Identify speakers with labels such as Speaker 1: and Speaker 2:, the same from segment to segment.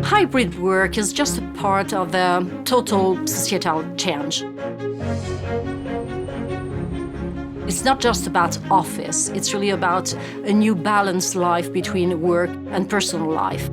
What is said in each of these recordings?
Speaker 1: Hybrid work is just a part of the total societal change. It's not just about office, it's really about a new balanced life between work and personal life.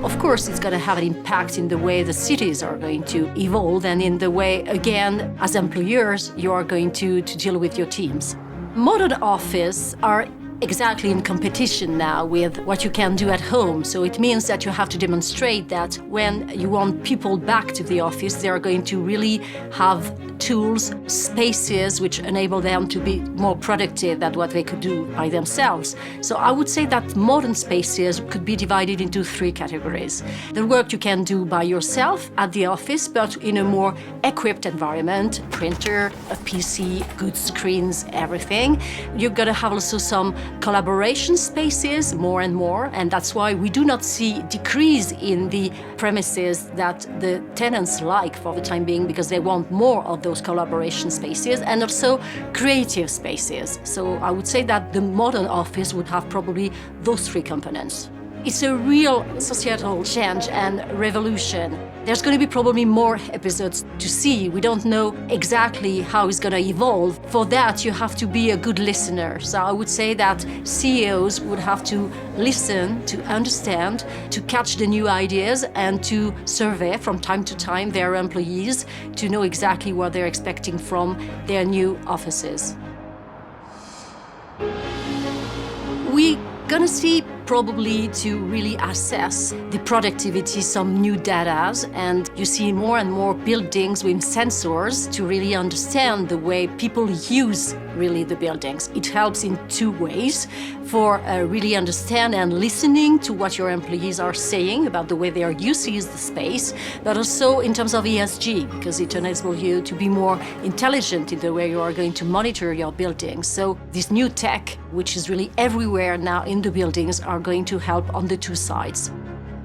Speaker 1: Of course, it's going to have an impact in the way the cities are going to evolve and in the way, again, as employers, you are going to deal with your teams. Modern office are exactly in competition now with what you can do at home. So it means that you have to demonstrate that when you want people back to the office, they are going to really have tools, spaces which enable them to be more productive than what they could do by themselves. So I would say that modern spaces could be divided into three categories. The work you can do by yourself at the office, but in a more equipped environment, printer, a PC, good screens, everything. You're going to have also some collaboration spaces more and more, and that's why we do not see decrease in the premises that the tenants like for the time being, because they want more of those collaboration spaces and also creative spaces. So I would say that the modern office would have probably those three components. It's a real societal change and revolution. There's going to be probably more episodes to see. We don't know exactly how it's going to evolve. For that, you have to be a good listener. So I would say that CEOs would have to listen, to understand, to catch the new ideas and to survey from time to time their employees to know exactly what they're expecting from their new offices. We're going to see probably to really assess the productivity, some new data, and you see more and more buildings with sensors to really understand the way people use really the buildings. It helps in two ways: for really understand and listening to what your employees are saying about the way they are using the space, but also in terms of ESG, because it enables you to be more intelligent in the way you are going to monitor your buildings. So this new tech, which is really everywhere now in the buildings, are going to help on the two sides.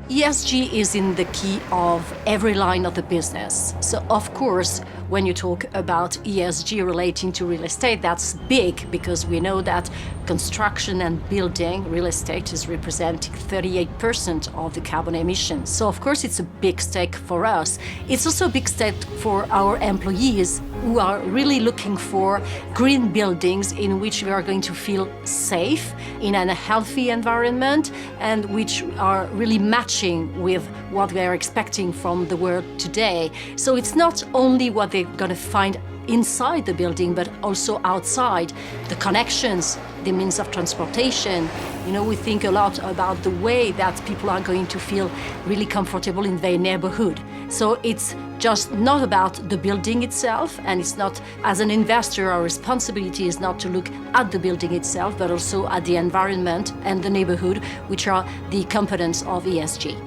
Speaker 1: ESG is in the key of every line of the business. So of course, when you talk about ESG relating to real estate, that's big, because we know that construction and building real estate is representing 38% of the carbon emissions. So of course, it's a big stake for us. It's also a big stake for our employees who are really looking for green buildings in which we are going to feel safe in a healthy environment and which are really matching with what we are expecting from the world today. So it's not only what they're going to find inside the building, but also outside. The connections, the means of transportation. You know, we think a lot about the way that people are going to feel really comfortable in their neighborhood. So it's just not about the building itself, and it's not, as an investor, our responsibility is not to look at the building itself, but also at the environment and the neighborhood, which are the components of ESG.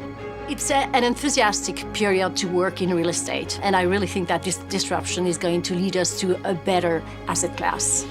Speaker 1: It's an enthusiastic period to work in real estate, and I really think that this disruption is going to lead us to a better asset class.